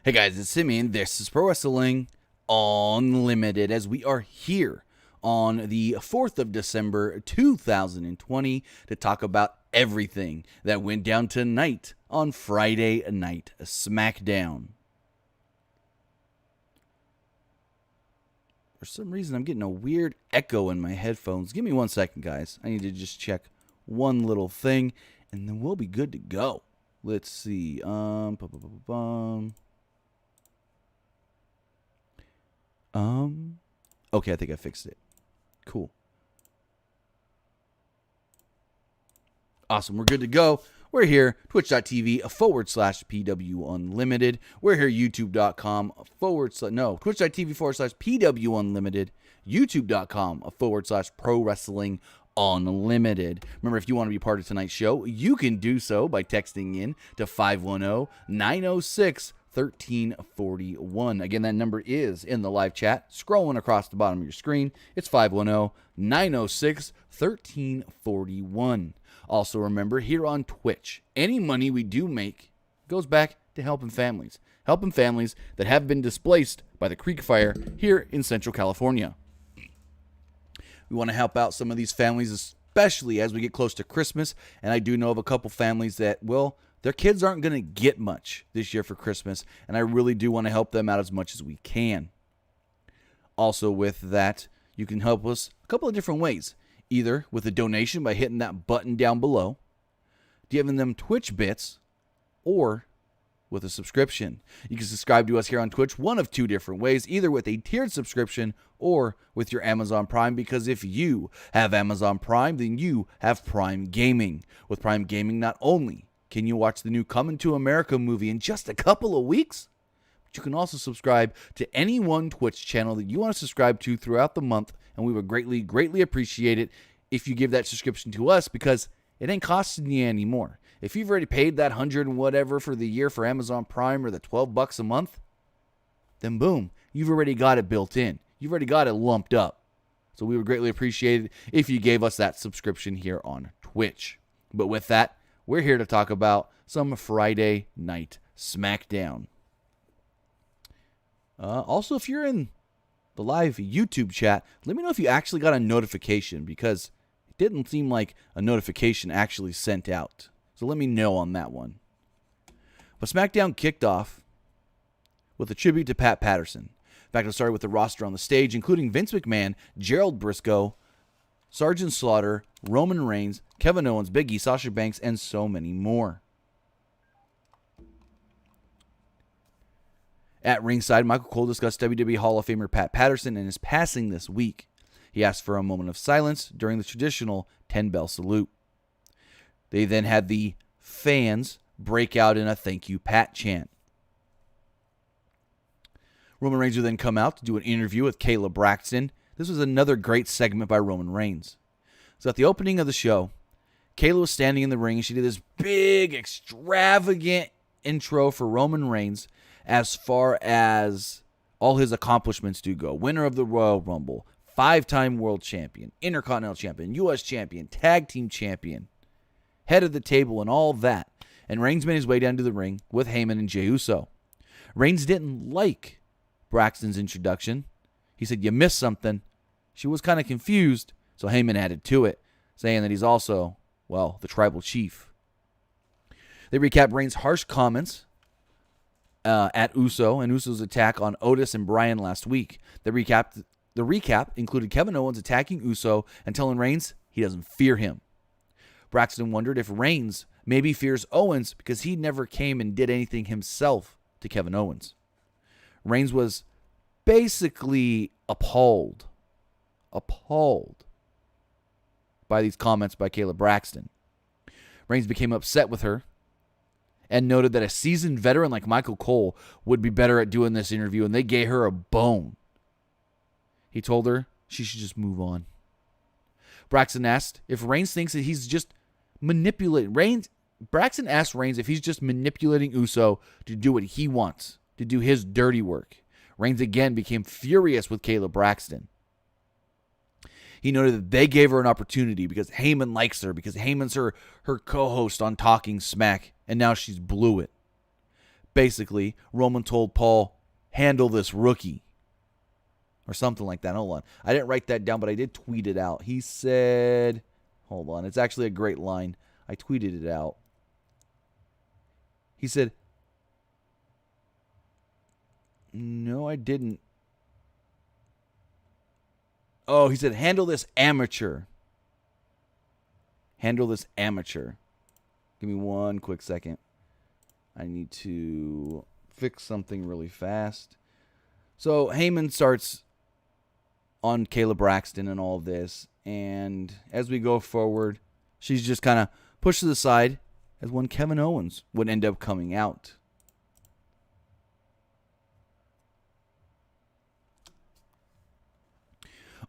Hey guys, it's Simeon. This is Pro Wrestling Unlimited as we are here on the 4th of December 2020 to talk about everything that went down tonight on Friday Night Smackdown. For some reason, I'm getting a weird echo in my headphones. Give me 1 second, guys. I need to just check one little thing, and then we'll be good to go. Let's see. Okay, I think I fixed it. Cool. Awesome, we're good to go. We're here, twitch.tv /PW Unlimited. We're here, youtube.com twitch.tv /PW Unlimited. YouTube.com /Pro Wrestling Unlimited. Remember, if you want to be part of tonight's show, you can do so by texting in to 510-906-1341. Again, that number is in the live chat, scrolling across the bottom of your screen. It's 510-906-1341. Also, remember, here on Twitch, any money we do make goes back to helping families that have been displaced by the Creek Fire here in Central California. We want to help out some of these families, especially as we get close to Christmas. And I do know of a couple families that, well, their kids aren't going to get much this year for Christmas. And I really do want to help them out as much as we can. Also with that, you can help us a couple of different ways. Either with a donation by hitting that button down below, giving them Twitch bits, or with a subscription. You can subscribe to us here on Twitch one of two different ways, either with a tiered subscription or with your Amazon Prime, because if you have Amazon Prime, then you have Prime Gaming. With Prime Gaming, not only can you watch the new Coming to America movie in just a couple of weeks, but you can also subscribe to any one Twitch channel that you want to subscribe to throughout the month, and we would greatly appreciate it if you give that subscription to us, because it ain't costing you anymore. If you've already paid that $100 and whatever for the year for Amazon Prime, or the $12 a month, then boom, you've already got it built in. You've already got it lumped up. So we would greatly appreciate it if you gave us that subscription here on Twitch. But with that, we're here to talk about some Friday Night Smackdown. Also, if you're in the live YouTube chat, let me know if you actually got a notification, because it didn't seem like a notification actually sent out. So let me know on that one. But SmackDown kicked off with a tribute to Pat Patterson. In fact, it started with the roster on the stage, including Vince McMahon, Gerald Briscoe, Sergeant Slaughter, Roman Reigns, Kevin Owens, Big E, Sasha Banks, and so many more. At ringside, Michael Cole discussed WWE Hall of Famer Pat Patterson and his passing this week. He asked for a moment of silence during the traditional 10-bell salute. They then had the fans break out in a "Thank you, Pat" chant. Roman Reigns would then come out to do an interview with Kayla Braxton. This was another great segment by Roman Reigns. So at the opening of the show, Kayla was standing in the ring and she did this big, extravagant intro for Roman Reigns as far as all his accomplishments do go. Winner of the Royal Rumble, 5-time world champion, Intercontinental champion, U.S. champion, tag team champion, head of the table, and all that. And Reigns made his way down to the ring with Heyman and Jey Uso. Reigns didn't like Braxton's introduction. He said, "You missed something." She was kind of confused, so Heyman added to it, saying that he's also, well, the tribal chief. They recap Reigns' harsh comments at Uso and Uso's attack on Otis and Bryan last week. The recap included Kevin Owens attacking Uso and telling Reigns he doesn't fear him. Braxton wondered if Reigns maybe fears Owens because he never came and did anything himself to Kevin Owens. Reigns was basically appalled by these comments by Kayla Braxton. Reigns became upset with her and noted that a seasoned veteran like Michael Cole would be better at doing this interview, and they gave her a bone. He told her she should just move on. Braxton asked if Reigns thinks that he's just manipulating. Braxton asked Reigns if he's just manipulating Uso to do what he wants, to do his dirty work. Reigns again became furious with Kayla Braxton. He noted that they gave her an opportunity because Heyman likes her, because Heyman's her co-host on Talking Smack, and now she's blew it. Basically, Roman told Paul, handle this rookie. Or something like that. Hold on. I didn't write that down, but I did tweet it out. He said, hold on. It's actually a great line. I tweeted it out. He said, no, I didn't. Oh, he said, handle this amateur. Handle this amateur. Give me one quick second. I need to fix something really fast. So Heyman starts on Kayla Braxton and all of this. And as we go forward, she's just kind of pushed to the side as one Kevin Owens would end up coming out.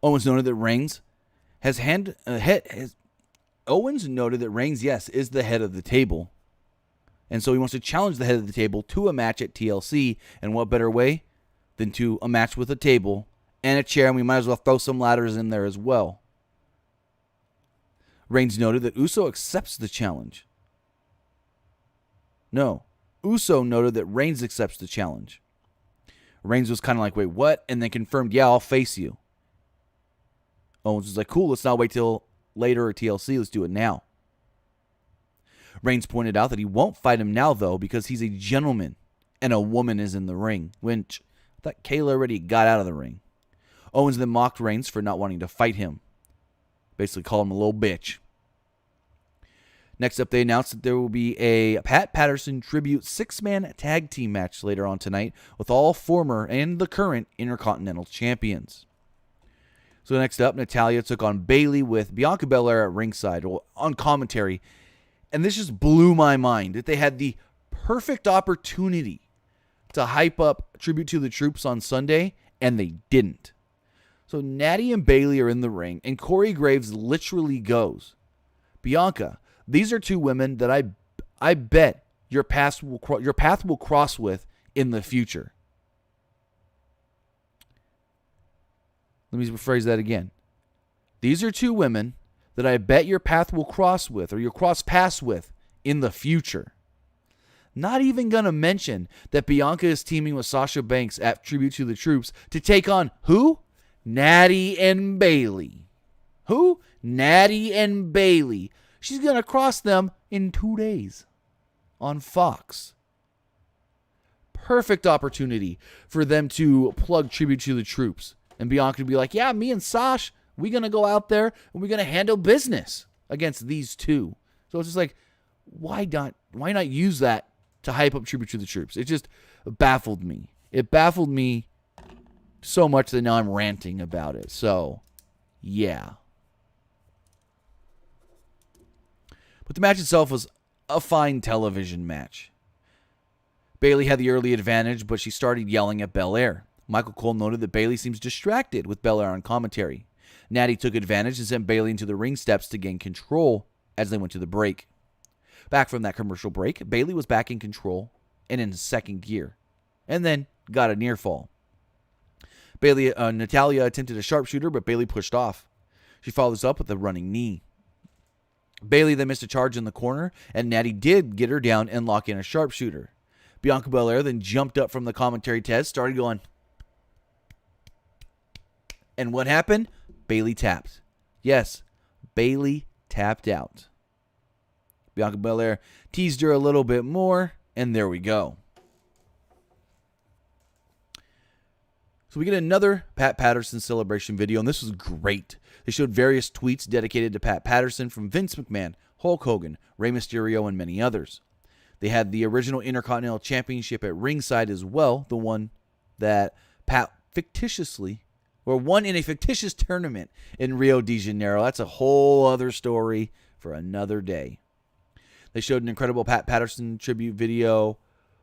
Owens noted that Reigns Owens noted that Reigns, yes, is the head of the table. And so he wants to challenge the head of the table to a match at TLC. And what better way than to a match with a table and a chair, and we might as well throw some ladders in there as well. Reigns noted that Uso accepts the challenge. No, Uso noted that Reigns accepts the challenge. Reigns was kind of like, wait, what? And then confirmed, yeah, I'll face you. Owens was like, cool, let's not wait till later or TLC, let's do it now. Reigns pointed out that he won't fight him now, though, because he's a gentleman and a woman is in the ring, which I thought Kayla already got out of the ring. Owens then mocked Reigns for not wanting to fight him. Basically called him a little bitch. Next up, they announced that there will be a Pat Patterson tribute 6-man tag team match later on tonight with all former and the current Intercontinental Champions. So next up, Natalya took on Bayley with Bianca Belair at ringside on commentary. And this just blew my mind that they had the perfect opportunity to hype up Tribute to the Troops on Sunday, and they didn't. So Natty and Bayley are in the ring, and Corey Graves literally goes, Bianca, these are two women that I bet your path will cross with in the future. Let me rephrase that again. These are two women that I bet your path will cross with, or you'll cross paths with, in the future. Not even going to mention that Bianca is teaming with Sasha Banks at Tribute to the Troops to take on who? Natty and Bayley. Who? Natty and Bayley. She's going to cross them in 2 days on Fox. Perfect opportunity for them to plug Tribute to the Troops. And Bianca to be like, yeah, me and Sash, we're going to go out there and we're going to handle business against these two. So it's just like, why not use that to hype up Tribute to the Troops? It just baffled me. It baffled me so much that now I'm ranting about it. So, yeah. But the match itself was a fine television match. Bayley had the early advantage, but she started yelling at Belair. Michael Cole noted that Bayley seems distracted with Belair on commentary. Natty took advantage and sent Bayley into the ring steps to gain control as they went to the break. Back from that commercial break, Bayley was back in control and in second gear, and then got a near fall. Natalya attempted a sharpshooter, but Bayley pushed off. She follows up with a running knee. Bayley then missed a charge in the corner, and Natty did get her down and lock in a sharpshooter. Bianca Belair then jumped up from the commentary test, started going. And what happened? Bayley tapped. Yes, Bayley tapped out. Bianca Belair teased her a little bit more, and there we go. So we get another Pat Patterson celebration video, and this was great. They showed various tweets dedicated to Pat Patterson from Vince McMahon, Hulk Hogan, Rey Mysterio, and many others. They had the original Intercontinental Championship at ringside as well, the one that Pat won in a fictitious tournament in Rio de Janeiro. That's a whole other story for another day. They showed an incredible Pat Patterson tribute video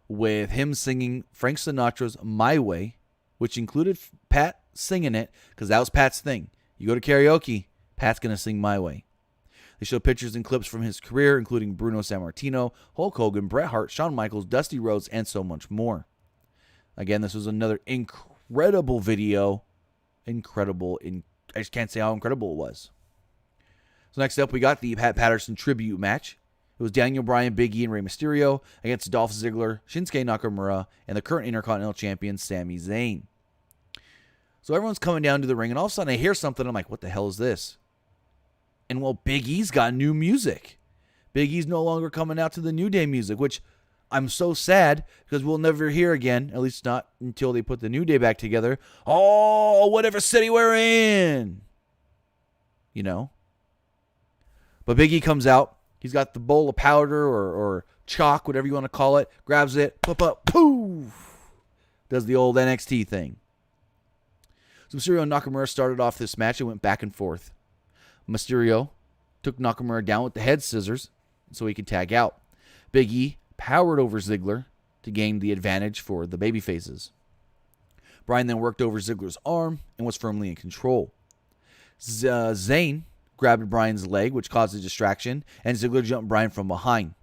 with him singing Frank Sinatra's My Way, which included Pat singing it because that was Pat's thing. You go to karaoke, Pat's going to sing My Way. They showed pictures and clips from his career, including Bruno Sammartino, Hulk Hogan, Bret Hart, Shawn Michaels, Dusty Rhodes, and so much more. Again, this was another incredible video. I just can't say how incredible it was. So next up, we got the Pat Patterson tribute match. It It was Daniel Bryan, Big E, and Rey Mysterio against Dolph Ziggler, Shinsuke Nakamura, and the current Intercontinental Champion, Sami Zayn. So everyone's coming down to the ring, and all of a sudden I hear something. I'm like, what the hell is this? And well, Big E's got new music. Big E's no longer coming out to the New Day music, which I'm so sad because we'll never hear again, at least not until they put the New Day back together. Oh, whatever city we're in. You know? But Big E comes out. He's got the bowl of powder or chalk, whatever you want to call it. Grabs it. Poof. Does the old NXT thing. So Mysterio and Nakamura started off this match and went back and forth. Mysterio took Nakamura down with the head scissors so he could tag out. Big E powered over Ziggler to gain the advantage for the babyfaces. Bryan then worked over Ziggler's arm and was firmly in control. Zayn grabbed Bryan's leg, which caused a distraction, and Ziggler jumped Bryan from behind.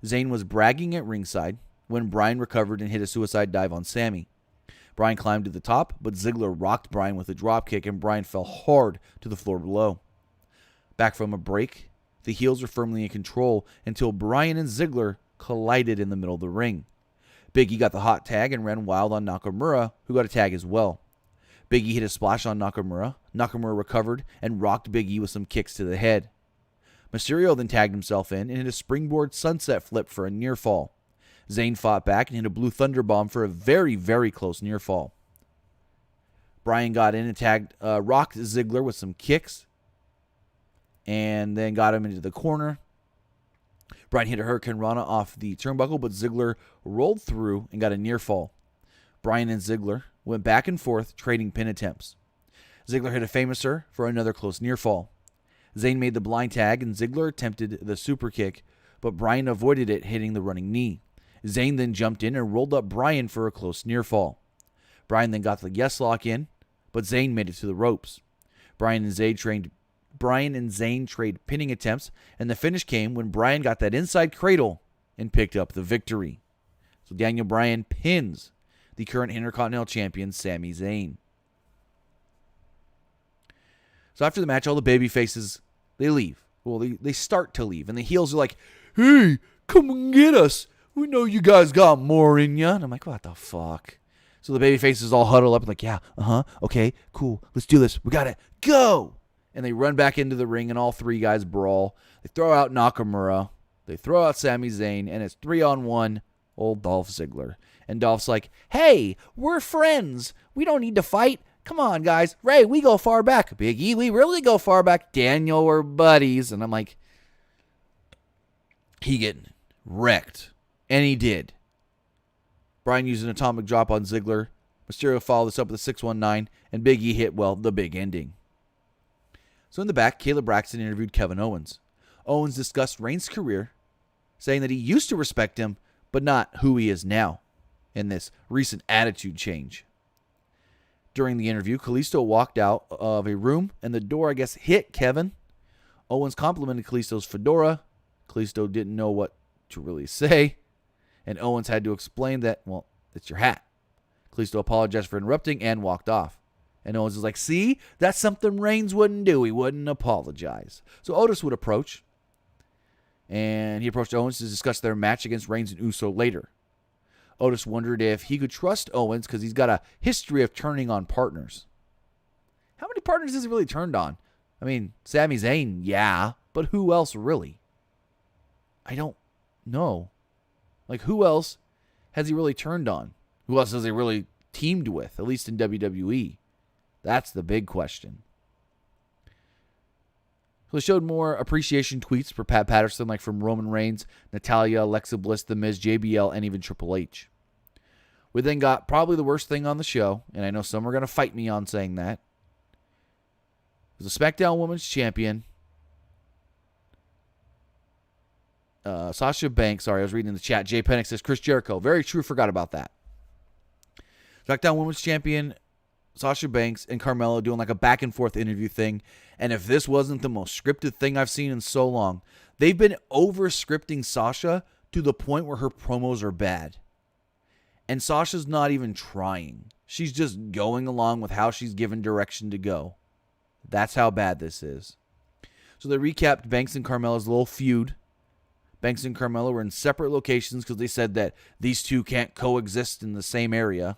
Zayn was bragging at ringside when Bryan recovered and hit a suicide dive on Sami. Bryan climbed to the top, but Ziggler rocked Bryan with a dropkick, and Bryan fell hard to the floor below. Back from a break, the heels were firmly in control until Bryan and Ziggler collided in the middle of the ring. Big E got the hot tag and ran wild on Nakamura, who got a tag as well. Big E hit a splash on Nakamura. Nakamura recovered and rocked Big E with some kicks to the head. Mysterio then tagged himself in and hit a springboard sunset flip for a near fall. Zayn fought back and hit a blue thunder bomb for a very, very close near fall. Bryan got in and rocked Ziggler with some kicks and then got him into the corner. Bryan hit a Hurricane Rana off the turnbuckle, but Ziggler rolled through and got a near fall. Bryan and Ziggler went back and forth, trading pin attempts. Ziggler hit a Famouser for another close near fall. Zayn made the blind tag, and Ziggler attempted the super kick, but Bryan avoided it, hitting the running knee. Zayn then jumped in and rolled up Bryan for a close near fall. Bryan then got the yes lock in, but Zayn made it to the ropes. Bryan and Zayn traded pinning attempts, and the finish came when Bryan got that inside cradle and picked up the victory. So Daniel Bryan pins the current Intercontinental Champion, Sami Zayn. So after the match, all the baby faces, they leave. Well, they start to leave, and the heels are like, hey, come and get us. We know you guys got more in ya. And I'm like, what the fuck? So the baby faces all huddle up and like, yeah, okay, cool, let's do this. We got it. Go! And they run back into the ring, and all three guys brawl. They throw out Nakamura. They throw out Sami Zayn, and it's 3-on-1, old Dolph Ziggler. And Dolph's like, hey, we're friends. We don't need to fight. Come on, guys. Ray, we go far back. Big E, we really go far back. Daniel, we're buddies. And I'm like, he getting wrecked. And he did. Bryan used an atomic drop on Ziggler. Mysterio followed this up with a 619, and Big E hit, well, the big ending. So in the back, Caleb Braxton interviewed Kevin Owens. Owens discussed Reigns' career, saying that he used to respect him, but not who he is now in this recent attitude change. During the interview, Kalisto walked out of a room, and the door, I guess, hit Kevin. Owens complimented Kalisto's fedora. Kalisto didn't know what to really say, and Owens had to explain that, well, it's your hat. Kalisto apologized for interrupting and walked off. And Owens was like, see, that's something Reigns wouldn't do. He wouldn't apologize. So Otis would approach, and he approached Owens to discuss their match against Reigns and Uso later. Otis wondered if he could trust Owens because he's got a history of turning on partners. How many partners has he really turned on? I mean, Sami Zayn, yeah, but who else really? I don't know. Like, who else has he really turned on? Who else has he really teamed with, at least in WWE? That's the big question. So they showed more appreciation tweets for Pat Patterson, like from Roman Reigns, Natalya, Alexa Bliss, The Miz, JBL, and even Triple H. We then got probably the worst thing on the show, and I know some are going to fight me on saying that. It was a SmackDown Women's Champion, Sasha Banks. Sorry, I was reading in the chat. Jay Pennick says Chris Jericho. Very true, forgot about that. SmackDown Women's Champion Sasha Banks and Carmella doing like a back and forth interview thing. And if this wasn't the most scripted thing I've seen in so long, they've been over scripting Sasha to the point where her promos are bad. And Sasha's not even trying. She's just going along with how she's given direction to go. That's how bad this is. So they recapped Banks and Carmella's little feud Banks and Carmella were in separate locations because they said that these two can't coexist in the same area.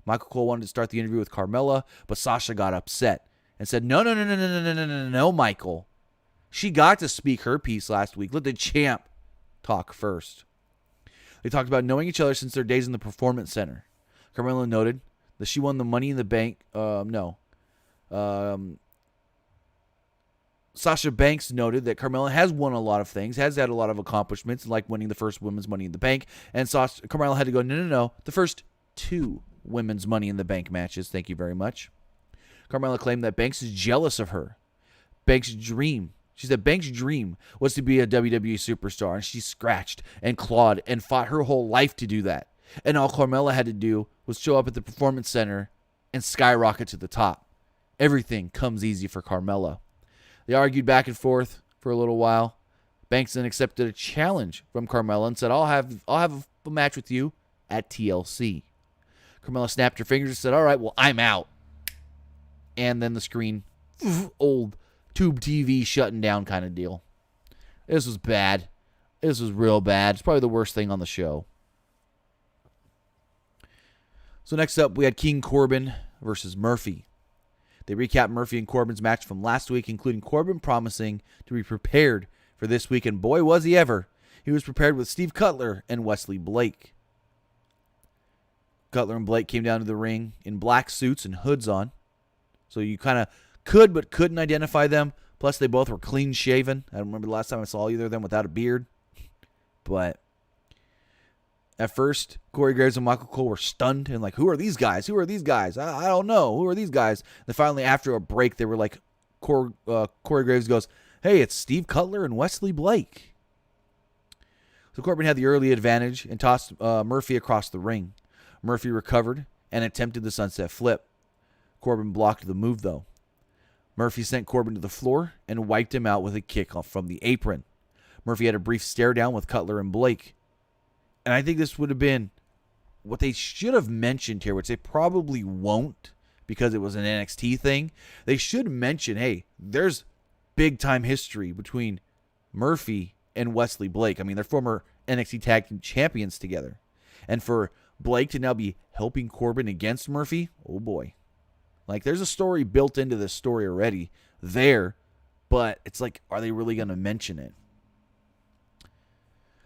Michael Cole wanted to start the interview with Carmella, but Sasha got upset and said, No, Michael. She got to speak her piece last week. Let the champ talk first. They talked about knowing each other since their days in the Performance Center. Carmella noted that she won the Money in the Bank. Sasha Banks noted that Carmella has won a lot of things, has had a lot of accomplishments, like winning the first women's Money in the Bank. And Carmella had to go, no. The first 2 women's Money in the Bank matches. Thank you very much. Carmella claimed that Banks is jealous of her. She said Banks' dream was to be a WWE superstar, and she scratched and clawed and fought her whole life to do that. And all Carmella had to do was show up at the Performance Center and skyrocket to the top. Everything comes easy for Carmella. They argued back and forth for a little while. Banks then accepted a challenge from Carmella and said, I'll have a match with you at TLC. Carmella snapped her fingers and said, all right, well, I'm out. And then the screen, old tube TV shutting down kind of deal. This was bad. This was real bad. It's probably the worst thing on the show. So next up, we had King Corbin versus Murphy. They recapped Murphy and Corbin's match from last week, including Corbin promising to be prepared for this week, and boy, was he ever. He was prepared with Steve Cutler and Wesley Blake. Cutler and Blake came down to the ring in black suits and hoods on, so you kind of could but couldn't identify them. Plus, they both were clean shaven. I don't remember the last time I saw either of them without a beard. But at first, Corey Graves and Michael Cole were stunned and like, who are these guys? Who are these guys? I don't know. Who are these guys? And finally, after a break, they were like, Corey Graves goes, hey, it's Steve Cutler and Wesley Blake. So Corbin had the early advantage and tossed Murphy across the ring. Murphy recovered and attempted the sunset flip. Corbin blocked the move, though. Murphy sent Corbin to the floor and wiped him out with a kick off from the apron. Murphy had a brief stare down with Cutler and Blake. And I think this would have been what they should have mentioned here, which they probably won't because it was an NXT thing. They should mention, hey, there's big-time history between Murphy and Wesley Blake. I mean, they're former NXT Tag Team Champions together. And for Blake to now be helping Corbin against Murphy, oh boy. Like, there's a story built into this story already there, but it's like, are they really going to mention it?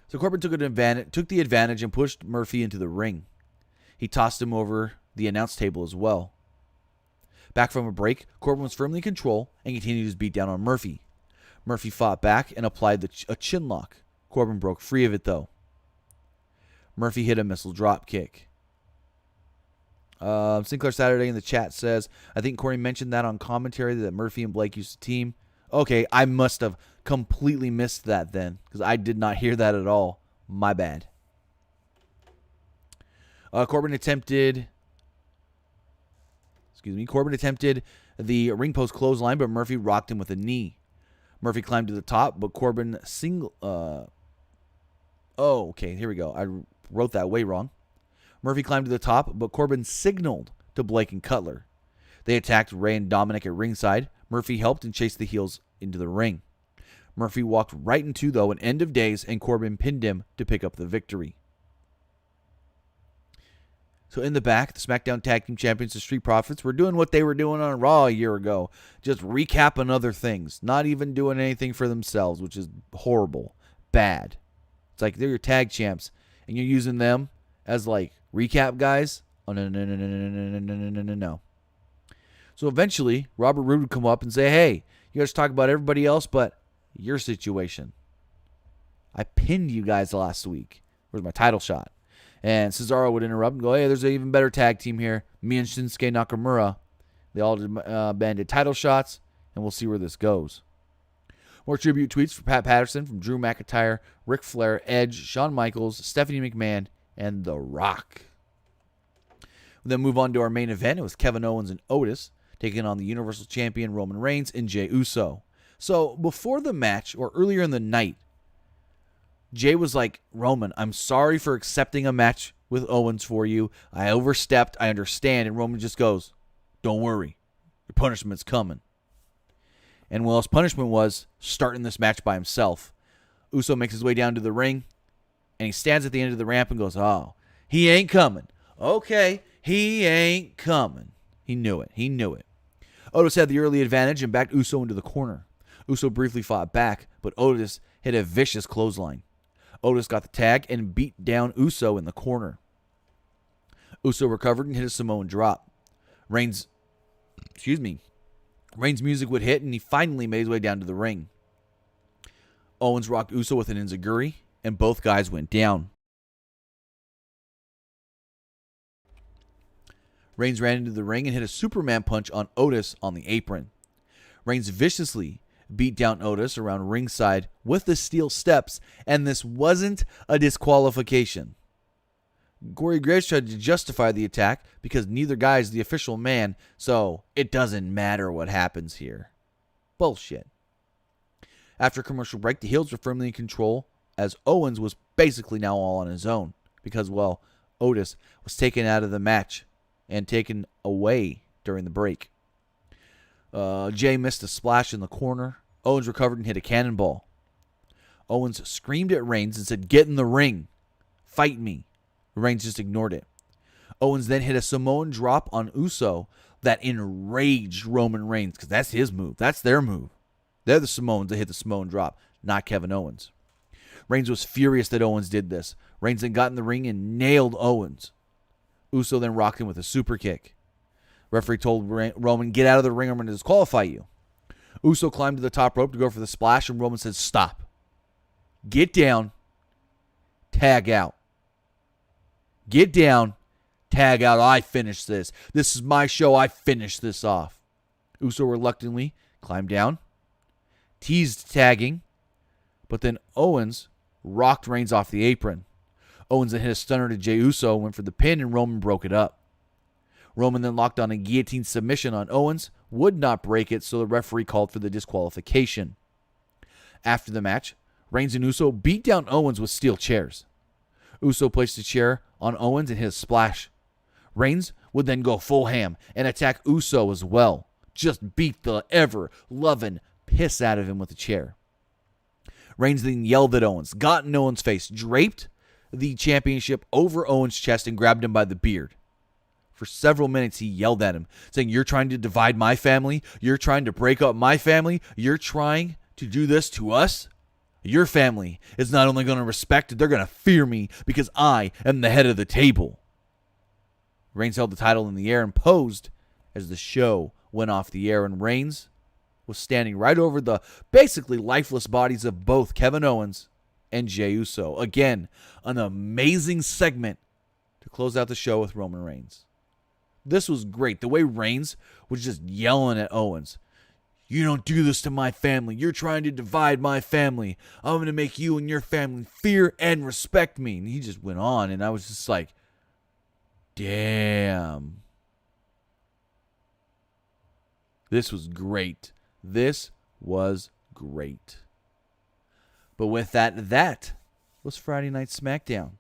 So Corbin took the advantage and pushed Murphy into the ring. He tossed him over the announce table as well. Back from a break, Corbin was firmly in control and continued his beat down on Murphy. Murphy fought back and applied a chin lock. Corbin broke free of it, though. Murphy hit a missile drop kick. Sinclair Saturday in the chat says, I think Corey mentioned that on commentary that Murphy and Blake used to team. Okay, I must have completely missed that then because I did not hear that at all. My bad. Corbin attempted the ring post clothesline, but Murphy rocked him with a knee. Murphy climbed to the top, but Corbin okay, here we go. I wrote that way wrong. Murphy climbed to the top, but Corbin signaled to Blake and Cutler. They attacked Ray and Dominic at ringside. Murphy helped and chased the heels into the ring. Murphy walked right into, though, an end of days, and Corbin pinned him to pick up the victory. So in the back, the Smackdown Tag Team Champions, the Street Profits, were doing what they were doing on Raw a year ago. Just recapping other things. Not even doing anything for themselves, which is horrible. Bad. It's like they're your tag champs, and you're using them as, like, recap guys? Oh, no. So eventually, Robert Roode would come up and say, hey, you guys talk about everybody else but your situation. I pinned you guys last week. Where's my title shot? And Cesaro would interrupt and go, hey, there's an even better tag team here. Me and Shinsuke Nakamura. They all banded title shots, and we'll see where this goes. More tribute tweets for Pat Patterson from Drew McIntyre, Ric Flair, Edge, Shawn Michaels, Stephanie McMahon, and The Rock. We then move on to our main event. It was Kevin Owens and Otis taking on the Universal Champion Roman Reigns and Jey Uso. So before the match, or earlier in the night, Jey was like, Roman, I'm sorry for accepting a match with Owens for you. I overstepped. I understand. And Roman just goes, don't worry. Your punishment's coming. And well, his punishment was starting this match by himself. Uso makes his way down to the ring, and he stands at the end of the ramp and goes, oh, he ain't coming. Okay, he ain't coming. He knew it. He knew it. Otis had the early advantage and backed Uso into the corner. Uso briefly fought back, but Otis hit a vicious clothesline. Otis got the tag and beat down Uso in the corner. Uso recovered and hit a Samoan drop. Reigns' music would hit, and he finally made his way down to the ring. Owens rocked Uso with an enziguri, and both guys went down. Reigns ran into the ring and hit a Superman punch on Otis on the apron. Reigns viciously beat down Otis around ringside with the steel steps, and this wasn't a disqualification. Corey Graves tried to justify the attack because neither guy is the official man, so it doesn't matter what happens here. Bullshit. After a commercial break, the heels were firmly in control as Owens was basically now all on his own because, well, Otis was taken out of the match and taken away during the break. Jay missed a splash in the corner. Owens recovered and hit a cannonball. Owens screamed at Reigns and said, "Get in the ring. Fight me." Reigns just ignored it. Owens then hit a Samoan drop on Uso that enraged Roman Reigns because that's his move. That's their move. They're the Samoans that hit the Samoan drop, not Kevin Owens. Reigns was furious that Owens did this. Reigns then got in the ring and nailed Owens. Uso then rocked him with a super kick. Referee told Roman, "Get out of the ring, I'm going to disqualify you." Uso climbed to the top rope to go for the splash, and Roman said, "Stop. Get down. Tag out. Get down. Tag out. I finish this. This is my show. I finish this off." Uso reluctantly climbed down, teased tagging, but then Owens rocked Reigns off the apron. Owens then hit a stunner to Jey Uso, went for the pin, and Roman broke it up. Roman then locked on a guillotine submission on Owens, would not break it, so the referee called for the disqualification. After the match, Reigns and Uso beat down Owens with steel chairs. Uso placed a chair on Owens and hit a splash. Reigns would then go full ham and attack Uso as well. Just beat the ever-loving piss out of him with the chair. Reigns then yelled at Owens, got in Owens' face, draped the championship over Owens' chest, and grabbed him by the beard. For several minutes, he yelled at him, saying, "You're trying to divide my family? You're trying to break up my family? You're trying to do this to us? Your family is not only going to respect it, they're going to fear me because I am the head of the table." Reigns held the title in the air and posed as the show went off the air, and Reigns was standing right over the basically lifeless bodies of both Kevin Owens and Jey Uso. Again, an amazing segment to close out the show with Roman Reigns. This was great. The way Reigns was just yelling at Owens. "You don't do this to my family. You're trying to divide my family. I'm going to make you and your family fear and respect me." And he just went on, and I was just like, damn. This was great. This was great. But with that was Friday Night Smackdown.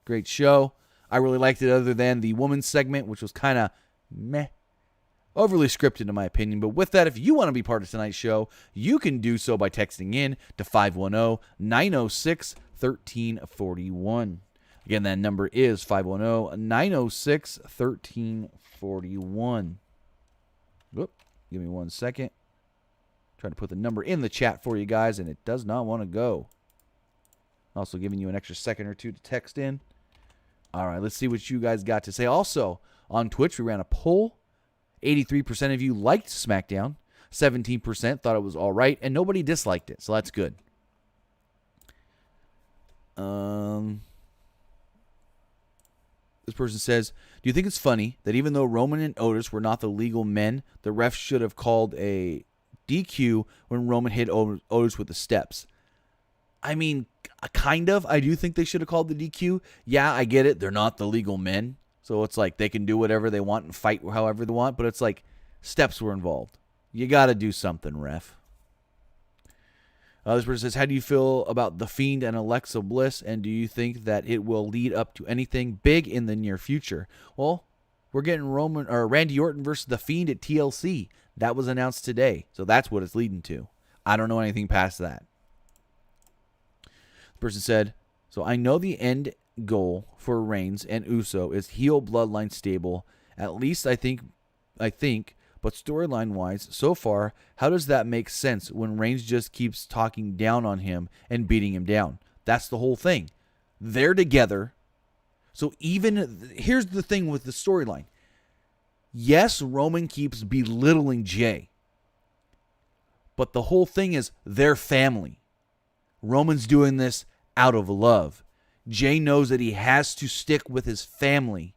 Great show. I really liked it other than the women's segment, which was kind of meh. Overly scripted in my opinion. But with that, if you want to be part of tonight's show, you can do so by texting in to 510-906-1341. Again, that number is 510-906-1341. Whoop, give me 1 second. Trying to put the number in the chat for you guys, and it does not want to go. Also giving you an extra second or two to text in. All right, let's see what you guys got to say. Also, on Twitch, we ran a poll. 83% of you liked SmackDown. 17% thought it was all right, and nobody disliked it, so that's good. This person says, "Do you think it's funny that even though Roman and Otis were not the legal men, the refs should have called a DQ when Roman hit Otis with the steps?" I mean, kind of. I do think they should have called the DQ. Yeah, I get it. They're not the legal men. So it's like they can do whatever they want and fight however they want. But it's like steps were involved. You got to do something, ref. This person says, "How do you feel about The Fiend and Alexa Bliss? And do you think that it will lead up to anything big in the near future?" Well, we're getting Randy Orton versus The Fiend at TLC. That was announced today. So that's what it's leading to. I don't know anything past that. person said, so I know the end goal for Reigns and Uso is heel bloodline stable. At least I think, but storyline-wise, so far, how does that make sense when Reigns just keeps talking down on him and beating him down? That's the whole thing. They're together. So here's the thing with the storyline. Yes, Roman keeps belittling Jay. But the whole thing is they're family. Roman's doing this out of love. Jay knows that he has to stick with his family.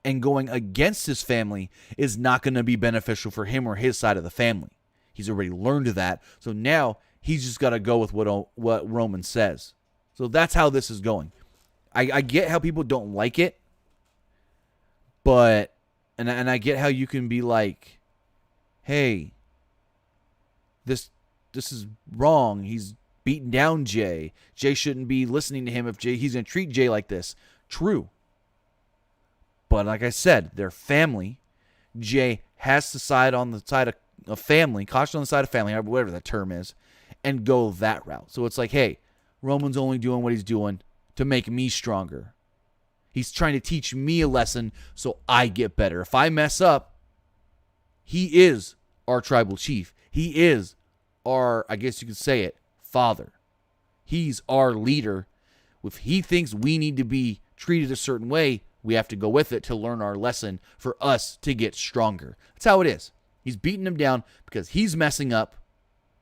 And going against his family is not going to be beneficial for him or his side of the family. He's already learned that. So now he's just got to go with what Roman says. So that's how this is going. I get how people don't like it. But, and I get how you can be like, hey, this is wrong. He's beating down Jay. Jay shouldn't be listening to him if he's going to treat Jay like this. True. But like I said, they're family. Jay has to side on the side of family, caution on the side of family, whatever that term is, and go that route. So it's like, hey, Roman's only doing what he's doing to make me stronger. He's trying to teach me a lesson so I get better. If I mess up, he is our tribal chief. He is our, I guess you could say it, father. He's our leader. If he thinks we need to be treated a certain way, we have to go with it to learn our lesson for us to get stronger. That's how it is. He's beating him down because he's messing up.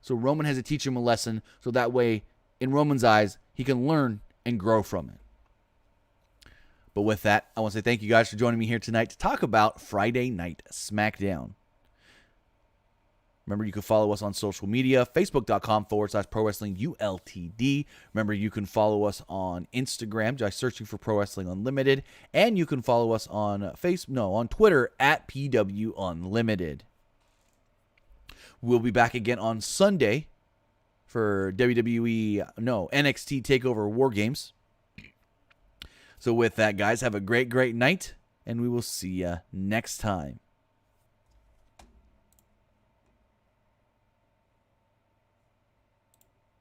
So Roman has to teach him a lesson so that way, in Roman's eyes, he can learn and grow from it. But with that, I want to say thank you guys for joining me here tonight to talk about Friday Night Smackdown. Remember, you can follow us on social media, facebook.com/Pro Wrestling ULTD. Remember, you can follow us on Instagram by searching for Pro Wrestling Unlimited. And you can follow us on on Twitter at PW Unlimited. We'll be back again on Sunday for NXT TakeOver War Games. So with that, guys, have a great night, and we will see you next time.